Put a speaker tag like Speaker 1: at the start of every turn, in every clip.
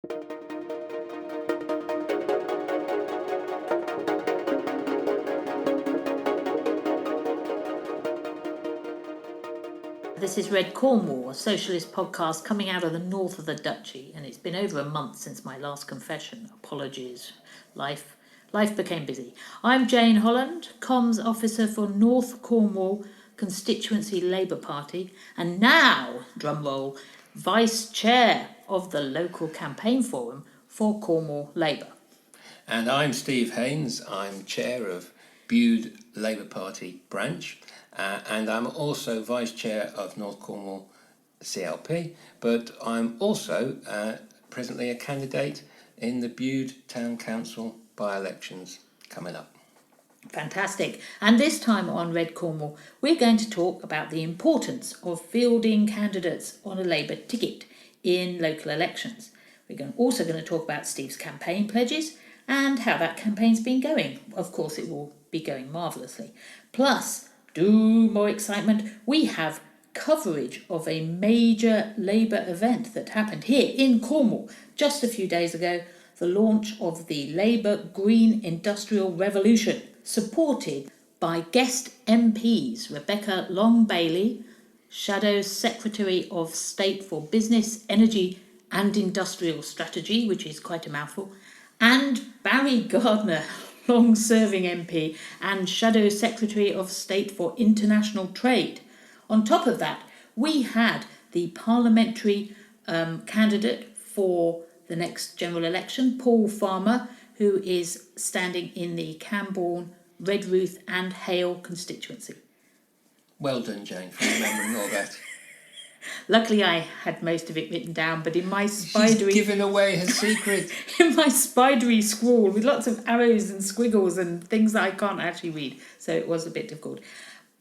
Speaker 1: This is Red Cornwall, a socialist podcast coming out of the north of the duchy, and it's been over a month since my last confession. Apologies. Life became busy. I'm Jane Holland, comms officer for North Cornwall Constituency Labour Party, and now, drumroll, vice chair of the local campaign forum for Cornwall Labour.
Speaker 2: And I'm Steve Haynes. I'm chair of Bude Labour Party branch, and I'm also vice chair of North Cornwall CLP, but I'm also presently a candidate in the Bude Town Council by-elections coming up.
Speaker 1: Fantastic. And this time on Red Cornwall, we're going to talk about the importance of fielding candidates on a Labour ticket in local elections. We're also going to talk about Steve's campaign pledges and how that campaign's been going. Of course, it will be going marvellously. Plus, more excitement, we have coverage of a major Labour event that happened here in Cornwall just a few days ago, the launch of the Labour Green Industrial Revolution, supported by guest MPs Rebecca Long-Bailey, Shadow Secretary of State for Business, Energy and Industrial Strategy, which is quite a mouthful, and Barry Gardiner, long-serving MP and Shadow Secretary of State for International Trade. On top of that, we had the parliamentary candidate for the next general election, Paul Farmer, who is standing in the Camborne, Redruth and Hale constituency.
Speaker 2: Well done, Jane, for remembering all that.
Speaker 1: Luckily, I had most of it written down, but in my spidery...
Speaker 2: She's given away her secret.
Speaker 1: In my spidery scrawl, with lots of arrows and squiggles and things that I can't actually read, so it was a bit difficult.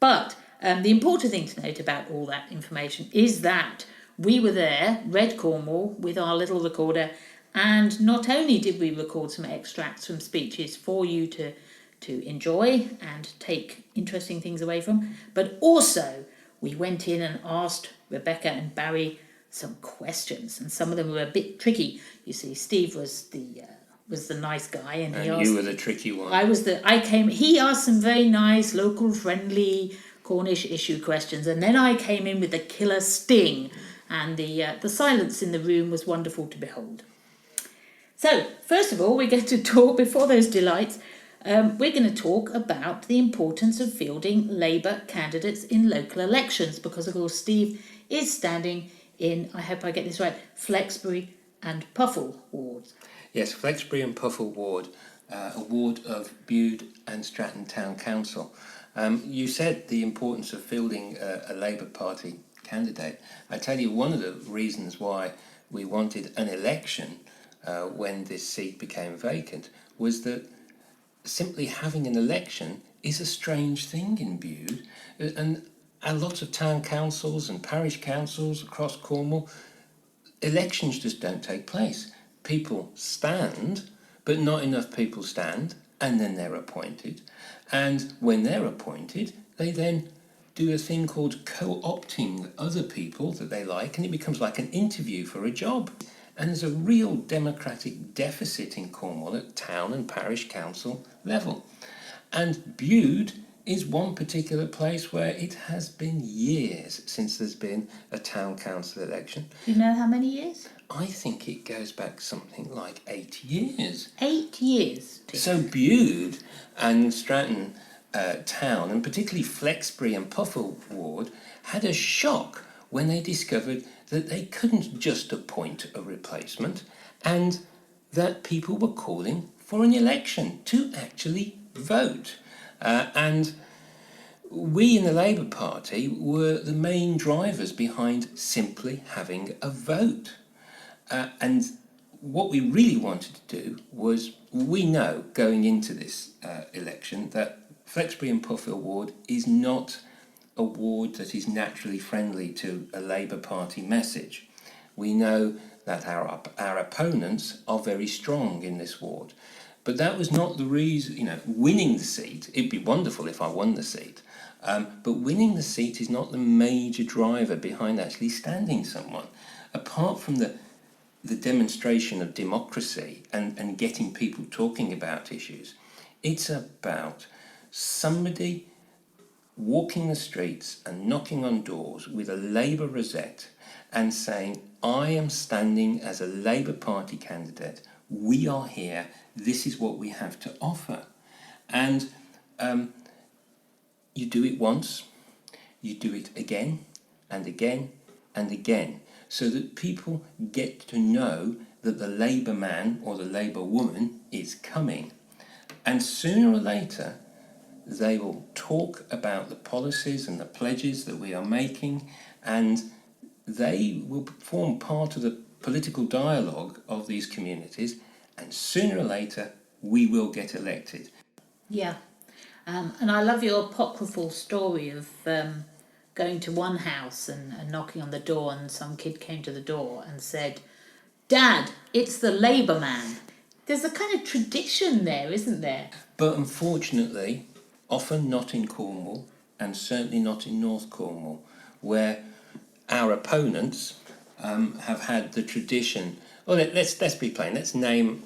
Speaker 1: But the important thing to note about all that information is that we were there, Red Cornwall, with our little recorder, and not only did we record some extracts from speeches for you to enjoy and take interesting things away from, but also we went in and asked Rebecca and Barry some questions, and some of them were a bit tricky. You see, Steve was the nice guy, and
Speaker 2: you were the tricky one.
Speaker 1: He asked some very nice, local friendly Cornish issue questions, and then I came in with the killer sting, and the silence in the room was wonderful to behold. So, first of all, we're going to talk, before those delights, we're going to talk about the importance of fielding Labour candidates in local elections, because, of course, Steve is standing in, I hope I get this right, Flexbury and Puffle wards.
Speaker 2: Yes, Flexbury and Puffle ward, a ward of Bude and Stratton Town Council. You said the importance of fielding a Labour Party candidate. I tell you, one of the reasons why we wanted an election when this seat became vacant was that simply having an election is a strange thing in Bude, and a lot of town councils and parish councils across Cornwall, elections just don't take place. People stand, but not enough people stand, and then they're appointed. And when they're appointed, they then do a thing called co-opting other people that they like, and it becomes like an interview for a job. And there's a real democratic deficit in Cornwall at town and parish council level. And Bude is one particular place where it has been years since there's been a town council election.
Speaker 1: Do you know how many years?
Speaker 2: I think it goes back something like 8 years.
Speaker 1: 8 years.
Speaker 2: So Bude and Stratton Town, and particularly Flexbury and Puffle ward, had a shock when they discovered that they couldn't just appoint a replacement, and that people were calling for an election to actually vote. And we in the Labour Party were the main drivers behind simply having a vote. And what we really wanted to do was, we know going into this election that Flexbury and Puffle ward is not a ward that is naturally friendly to a Labour Party message. We know that our opponents are very strong in this ward. But that was not the reason, winning the seat, it'd be wonderful if I won the seat, but winning the seat is not the major driver behind actually standing someone. Apart from the the demonstration of democracy and getting people talking about issues. It's about somebody walking the streets and knocking on doors with a Labour rosette and saying, I am standing as a Labour Party candidate. We are here. This is what we have to offer. And you do it once, you do it again and again and again, so that people get to know that the Labour man or the Labour woman is coming. And sooner or later, they will talk about the policies and the pledges that we are making, and they will form part of the political dialogue of these communities, and sooner or later, we will get elected.
Speaker 1: Yeah. And I love your apocryphal story of going to one house and knocking on the door, and some kid came to the door and said, Dad, it's the Labour man. There's a kind of tradition there, isn't there?
Speaker 2: But unfortunately, often not in Cornwall, and certainly not in North Cornwall, where our opponents have had the tradition. Well, let's be plain. Let's name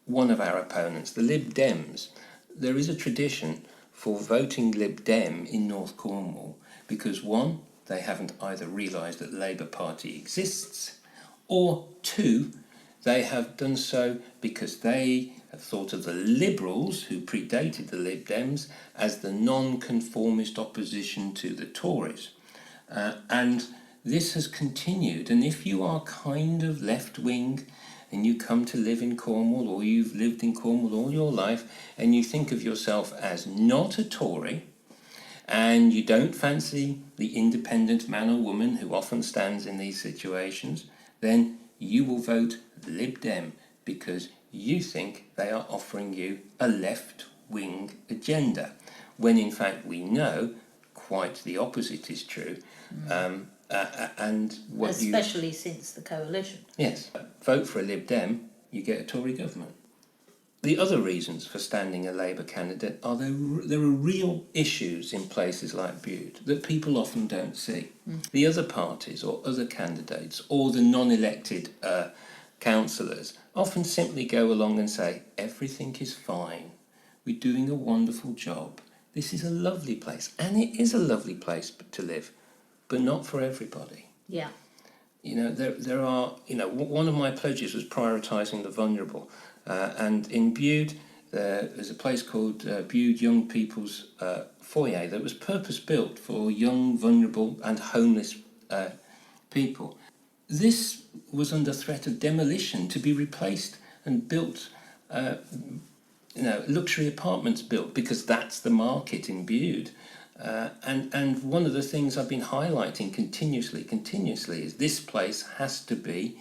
Speaker 2: one of our opponents, the Lib Dems. There is a tradition for voting Lib Dem in North Cornwall because, one, they haven't either realised that the Labour Party exists, or two, they have done so because they have thought of the Liberals, who predated the Lib Dems, as the non-conformist opposition to the Tories. And this has continued, and if you are kind of left-wing and you come to live in Cornwall, or you've lived in Cornwall all your life, and you think of yourself as not a Tory, and you don't fancy the independent man or woman who often stands in these situations, then you will vote Lib Dem because you think they are offering you a left-wing agenda, when in fact we know quite the opposite is true. And what
Speaker 1: especially since the coalition.
Speaker 2: Yes, vote for a Lib Dem, you get a Tory government. The other reasons for standing a Labour candidate are there are real issues in places like Bude that people often don't see. The other parties or other candidates or the non-elected councillors often simply go along and say, everything is fine, we're doing a wonderful job, this is a lovely place, and it is a lovely place to live, but not for everybody.
Speaker 1: Yeah.
Speaker 2: You know, there are, one of my pledges was prioritising the vulnerable. And in Bude, there's a place called Bude Young People's Foyer that was purpose-built for young, vulnerable and homeless people. This was under threat of demolition to be replaced and built, luxury apartments built, because that's the market in Bude. And one of the things I've been highlighting continuously is this place has to be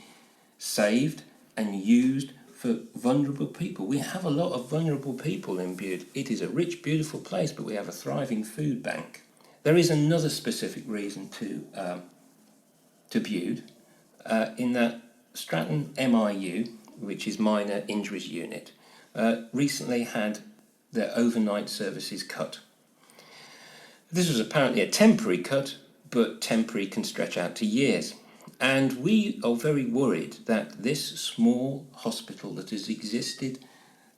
Speaker 2: saved and used for vulnerable people. We have a lot of vulnerable people in Bude. It is a rich, beautiful place, but we have a thriving food bank. There is another specific reason to Bude, in that Stratton MIU, which is Minor Injuries Unit, recently had their overnight services cut. This was apparently a temporary cut, but temporary can stretch out to years. And we are very worried that this small hospital that has existed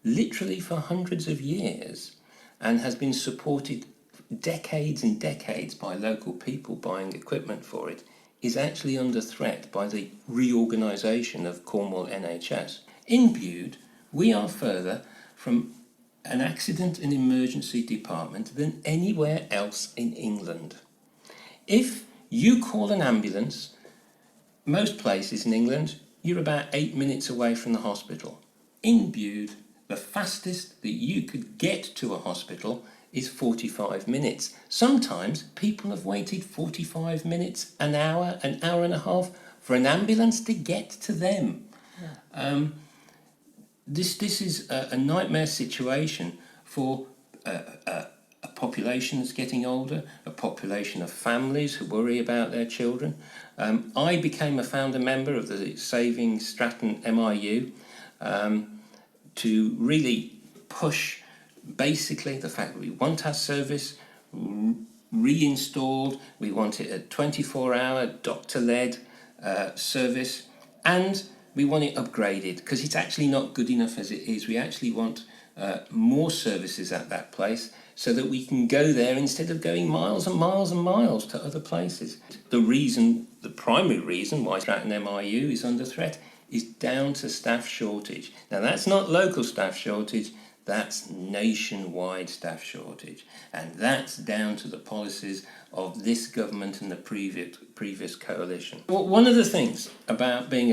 Speaker 2: literally for hundreds of years and has been supported decades and decades by local people buying equipment for it is actually under threat by the reorganisation of Cornwall NHS. In Bude, we are further from an accident and emergency department than anywhere else in England. If you call an ambulance, most places in England, you're about 8 minutes away from the hospital. In Bude, the fastest that you could get to a hospital is 45 minutes. Sometimes people have waited 45 minutes, an hour and a half for an ambulance to get to them. Yeah. This is a nightmare situation for a population that's getting older, a population of families who worry about their children. I became a founder member of the Saving Stratton MIU to really push basically the fact that we want our service reinstalled, we want it a 24-hour doctor-led service, and We want it upgraded because it's actually not good enough as it is. We actually want more services at that place so that we can go there instead of going miles and miles and miles to other places. The primary reason why Stratton MIU is under threat is down to staff shortage. Now that's not local staff shortage, that's nationwide staff shortage. And that's down to the policies of this government and the previous coalition. Well, one of the things about being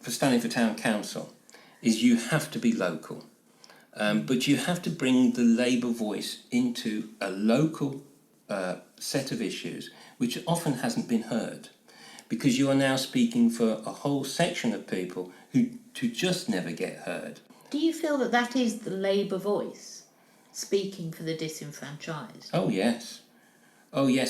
Speaker 2: for standing for town council is you have to be local. But you have to bring the Labour voice into a local set of issues which often hasn't been heard, because you are now speaking for a whole section of people who just never get heard.
Speaker 1: Do you feel that that is the Labour voice, speaking for the disenfranchised?
Speaker 2: Oh yes,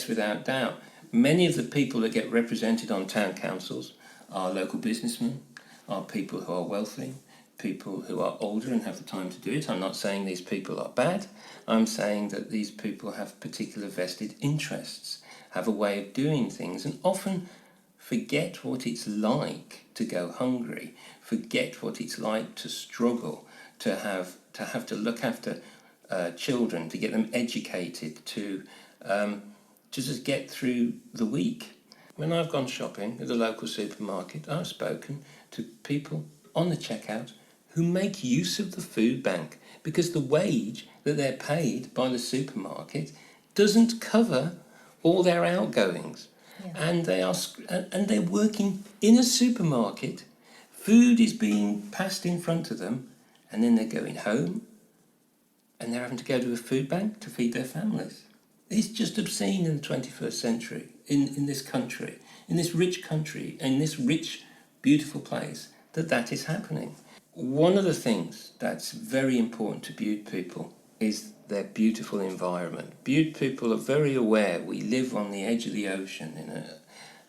Speaker 2: without doubt. Many of the people that get represented on town councils are local businessmen, are people who are wealthy, people who are older and have the time to do it. I'm not saying these people are bad. I'm saying that these people have particular vested interests, have a way of doing things, and often forget what it's like to go hungry, forget what it's like to struggle, to have to look after children, to get them educated, to just get through the week. When I've gone shopping at the local supermarket, I've spoken to people on the checkout who make use of the food bank because the wage that they're paid by the supermarket doesn't cover all their outgoings. Yeah. And they're working in a supermarket. Food is being passed in front of them, and then they're going home and they're having to go to a food bank to feed their families. It's just obscene in the 21st century, in this country, in this rich country, in this rich, beautiful place, that is happening. One of the things that's very important to Bude people is their beautiful environment. Bude people are very aware we live on the edge of the ocean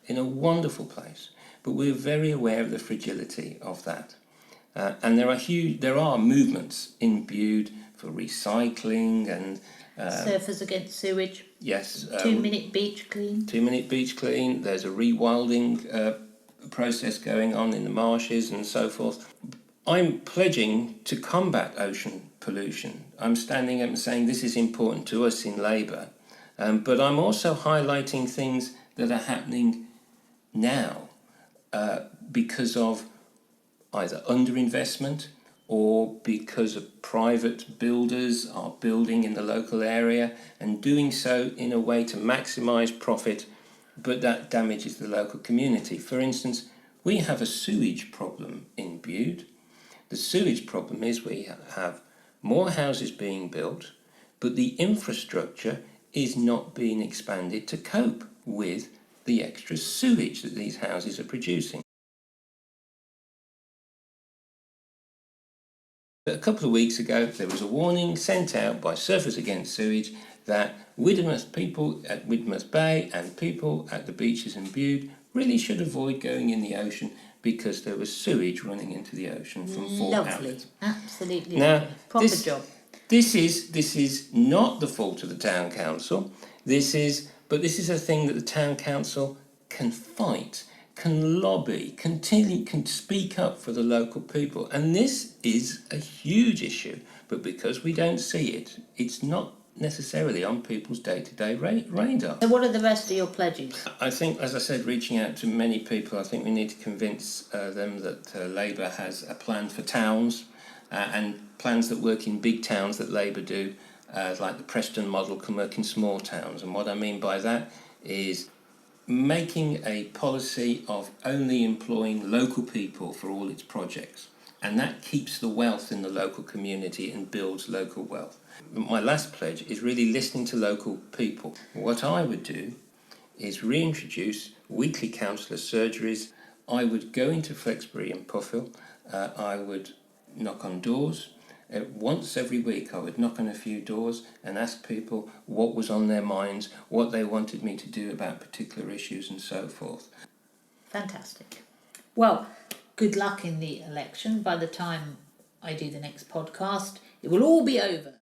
Speaker 2: in a wonderful place, but we're very aware of the fragility of that. And there are movements in Bude for recycling and
Speaker 1: Surfers Against Sewage.
Speaker 2: Yes.
Speaker 1: 2-minute beach clean.
Speaker 2: 2-minute beach clean. There's a rewilding process going on in the marshes and so forth. I'm pledging to combat ocean pollution. I'm standing up and saying this is important to us in Labour, but I'm also highlighting things that are happening now because of either underinvestment or because of private builders are building in the local area and doing so in a way to maximise profit, but that damages the local community. For instance, we have a sewage problem in Bude. The sewage problem is we have more houses being built, but the infrastructure is not being expanded to cope with the extra sewage that these houses are producing. A couple of weeks ago, there was a warning sent out by Surfers Against Sewage that people at Widmouth Bay and people at the beaches in Bude really should avoid going in the ocean because there was sewage running into the ocean from 4 outlets.
Speaker 1: Absolutely.
Speaker 2: Now,
Speaker 1: proper job.
Speaker 2: This is not the fault of the town council. This is a thing that the town council can fight, can lobby, can speak up for the local people. And this is a huge issue, but because we don't see it, it's not necessarily on people's day-to-day radar.
Speaker 1: So what are the rest of your pledges?
Speaker 2: I think, as I said, reaching out to many people, I think we need to convince them that Labour has a plan for towns and plans that work in big towns that Labour do, like the Preston model, can work in small towns. And what I mean by that is making a policy of only employing local people for all its projects. And that keeps the wealth in the local community and builds local wealth. My last pledge is really listening to local people. What I would do is reintroduce weekly counsellor surgeries. I would go into Flexbury and Puffill. I would knock on doors. Once every week I would knock on a few doors and ask people what was on their minds, what they wanted me to do about particular issues and so forth.
Speaker 1: Fantastic. Well, good luck in the election. By the time I do the next podcast, it will all be over.